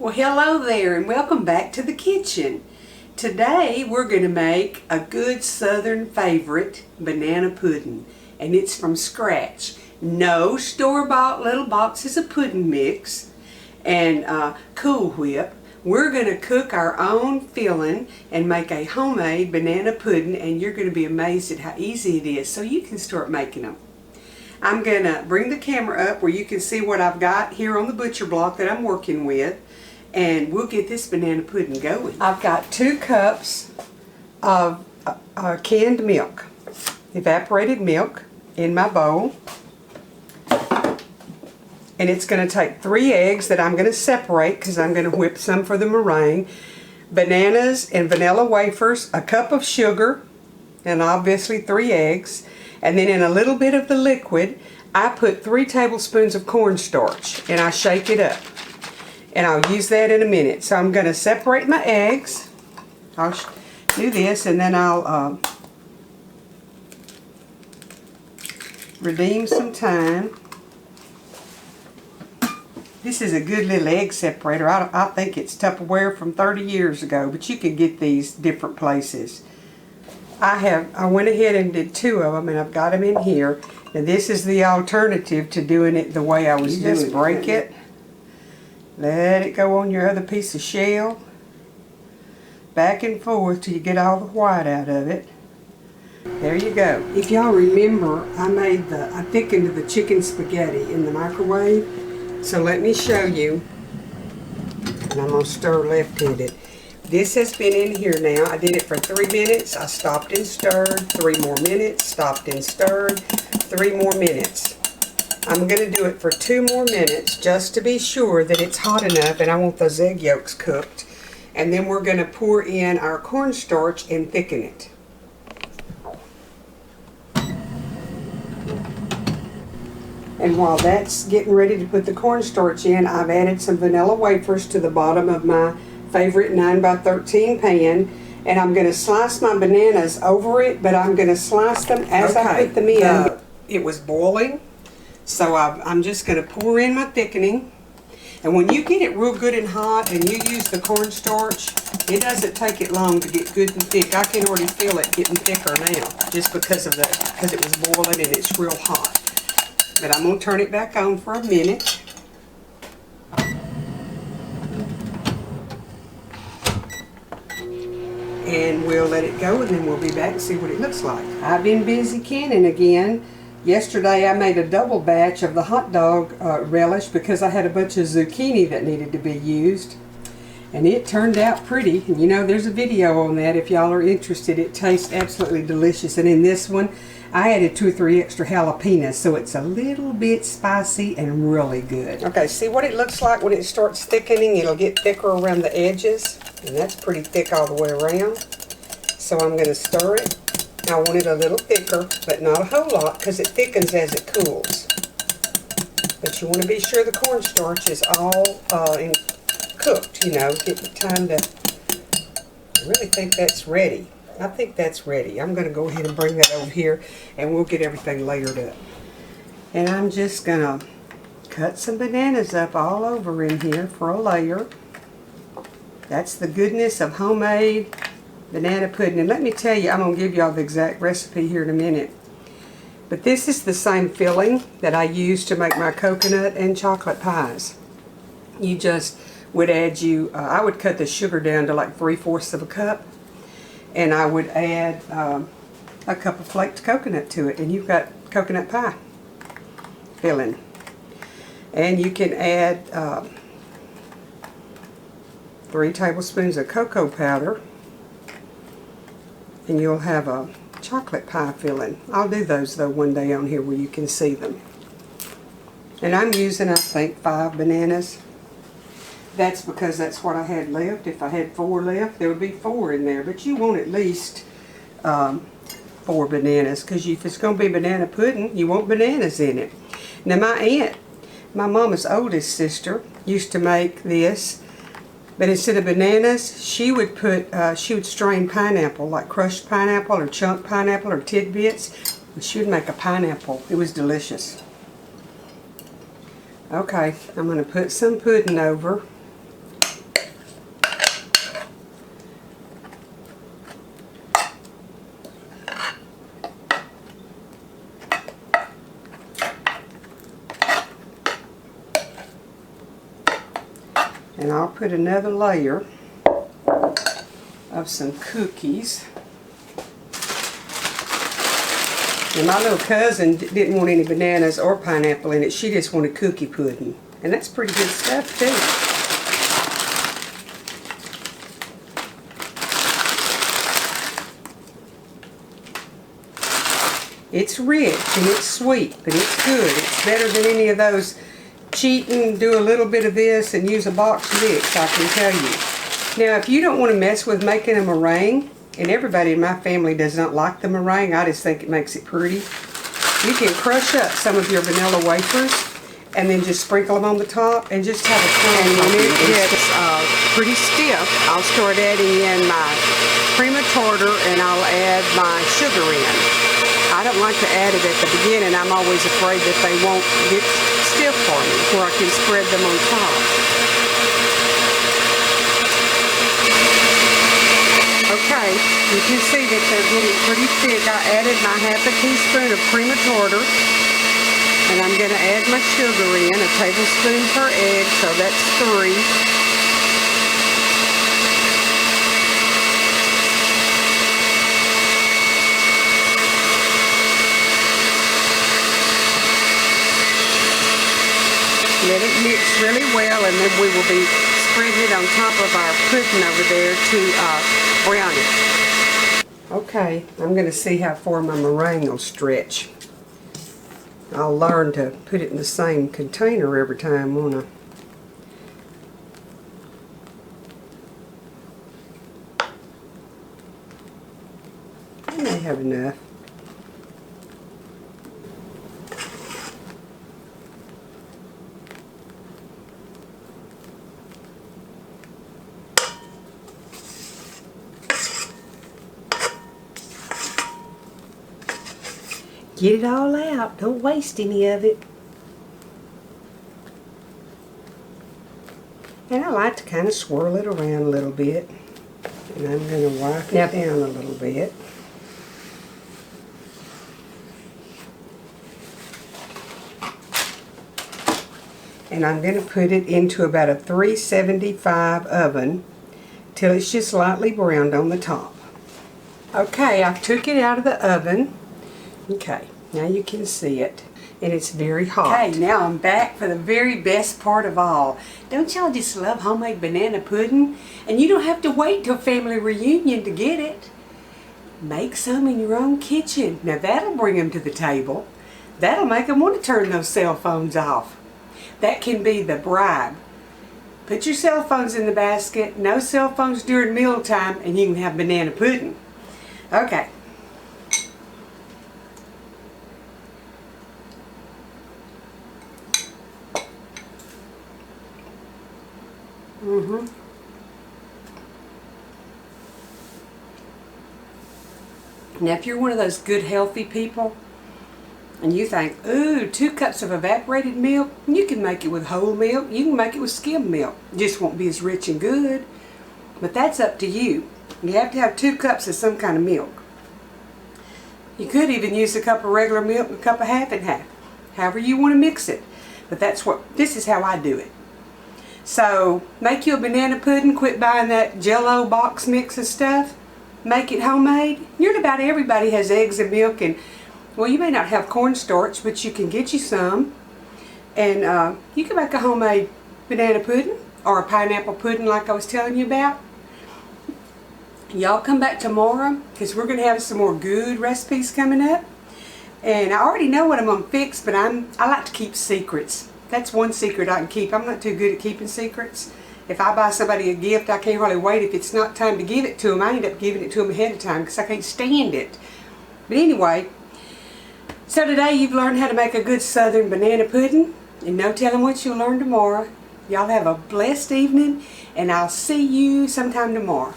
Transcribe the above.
Well, hello there and welcome back to the kitchen. Today we're going to make a good southern favorite, banana pudding, and it's from scratch. No store-bought little boxes of pudding mix and Cool Whip. We're going to cook our own filling and make a homemade banana pudding, and you're going to be amazed at how easy it is, so you can start making them. I'm going to bring the camera up where you can see what I've got here on the butcher block that I'm working with. And we'll get this banana pudding going. I've got 2 cups of canned milk, evaporated milk, in my bowl. And it's going to take 3 eggs that I'm going to separate because I'm going to whip some for the meringue. Bananas and vanilla wafers, a cup of sugar, and obviously 3 eggs. And then in a little bit of the liquid, I put 3 tablespoons of cornstarch and I shake it up. And I'll use that in a minute. So I'm going to separate my eggs. I'll do this and then I'll redeem some time. This is a good little egg separator. I think it's Tupperware from 30 years ago, but you can get these different places. I went ahead and did 2 of them, and I've got them in here. And this is the alternative to doing it the way I was doing it. You just break it. Let it go on your other piece of shell, back and forth till you get all the white out of it. There you go. If y'all remember, I thickened the chicken spaghetti in the microwave. So let me show you. And I'm going to stir left-handed. This has been in here now. I did it for 3 minutes. I stopped and stirred. 3 more minutes. Stopped and stirred. 3 more minutes. I'm going to do it for 2 more minutes just to be sure that it's hot enough, and I want those egg yolks cooked. And then we're going to pour in our cornstarch and thicken it. And while that's getting ready to put the cornstarch in, I've added some vanilla wafers to the bottom of my favorite 9x13 pan. And I'm going to slice my bananas over it, but I'm going to slice them as I put them in. It was boiling. So I'm just going to pour in my thickening. And when you get it real good and hot and you use the cornstarch, it doesn't take it long to get good and thick. I can already feel it getting thicker now just because it was boiling and it's real hot. But I'm going to turn it back on for a minute. And we'll let it go, and then we'll be back and see what it looks like. I've been busy canning again. Yesterday I made a double batch of the hot dog relish because I had a bunch of zucchini that needed to be used. And it turned out pretty. And you know, there's a video on that if y'all are interested. It tastes absolutely delicious. And in this one, I added 2 or 3 extra jalapenos, so it's a little bit spicy and really good. Okay, see what it looks like when it starts thickening? It'll get thicker around the edges. And that's pretty thick all the way around. So I'm going to stir it. I want it a little thicker, but not a whole lot because it thickens as it cools. But you want to be sure the cornstarch is all cooked, you know, get the time to... I really think that's ready. I think that's ready. I'm going to go ahead and bring that over here and we'll get everything layered up. And I'm just going to cut some bananas up all over in here for a layer. That's the goodness of homemade banana pudding. And let me tell you, I'm going to give y'all the exact recipe here in a minute. But this is the same filling that I use to make my coconut and chocolate pies. You just would add I would cut the sugar down to like 3/4 of a cup. And I would add a cup of flaked coconut to it. And you've got coconut pie filling. And you can add 3 tablespoons of cocoa powder. And you'll have a chocolate pie filling. I'll do those though one day on here where you can see them. And I'm using, I think, 5 bananas. That's because that's what I had left. If I had 4 left, there would be 4 in there. But you want at least 4 bananas, because if it's going to be banana pudding, you want bananas in it. Now my aunt, my mama's oldest sister, used to make this. But instead of bananas, she would strain pineapple, like crushed pineapple or chunk pineapple or tidbits. And she would make a pineapple. It was delicious. Okay, I'm going to put some pudding over. And I'll put another layer of some cookies. And my little cousin didn't want any bananas or pineapple in it. She just wanted cookie pudding. And that's pretty good stuff too. It's rich and it's sweet, but it's good. It's better than any of those cheating, do a little bit of this and use a box mix, I can tell you. Now, if you don't want to mess with making a meringue, and everybody in my family does not like the meringue, I just think it makes it pretty, you can crush up some of your vanilla wafers and then just sprinkle them on the top and just have a cone. And when it gets pretty stiff, I'll start adding in my cream of tartar and I'll add my sugar in. I don't like to add it at the beginning. I'm always afraid that they won't get stiff for me before I can spread them on top. Okay, you can see that they're getting pretty thick. I added my ½ teaspoon of cream of tartar. And I'm going to add my sugar in, a tablespoon per egg, so that's 3. Let it mix really well, and then we will be spreading it on top of our pudding over there to brown it. Okay, I'm going to see how far my meringue will stretch. I'll learn to put it in the same container every time, won't I? I may have enough. Get it all out. Don't waste any of it. And I like to kind of swirl it around a little bit. And I'm going to wipe it down a little bit. And I'm going to put it into about a 375 oven till it's just lightly browned on the top. Okay, I took it out of the oven. Okay, now you can see it, and it's very hot. Okay, now I'm back for the very best part of all. Don't y'all just love homemade banana pudding? And you don't have to wait till family reunion to get it. Make some in your own kitchen. Now that'll bring them to the table. That'll make them want to turn those cell phones off. That can be the bribe. Put your cell phones in the basket, no cell phones during mealtime, and you can have banana pudding. Okay. Now if you're one of those good healthy people and you think, ooh, 2 cups of evaporated milk, you can make it with whole milk, you can make it with skim milk. It just won't be as rich and good. But that's up to you. You have to have 2 cups of some kind of milk. You could even use a cup of regular milk and a cup of half and half. However you want to mix it. But this is how I do it. So make you a banana pudding, quit buying that Jell-O box mix of stuff. Make it homemade. Nearly about everybody has eggs and milk, and well, you may not have cornstarch, but you can get you some. And you can make a homemade banana pudding or a pineapple pudding like I was telling you about. Y'all come back tomorrow because we're going to have some more good recipes coming up. And I already know what I'm going to fix, but I like to keep secrets. That's one secret I can keep. I'm not too good at keeping secrets. If I buy somebody a gift, I can't hardly wait. If it's not time to give it to them, I end up giving it to them ahead of time because I can't stand it. But anyway, so today you've learned how to make a good southern banana pudding. And no telling what you'll learn tomorrow. Y'all have a blessed evening, and I'll see you sometime tomorrow.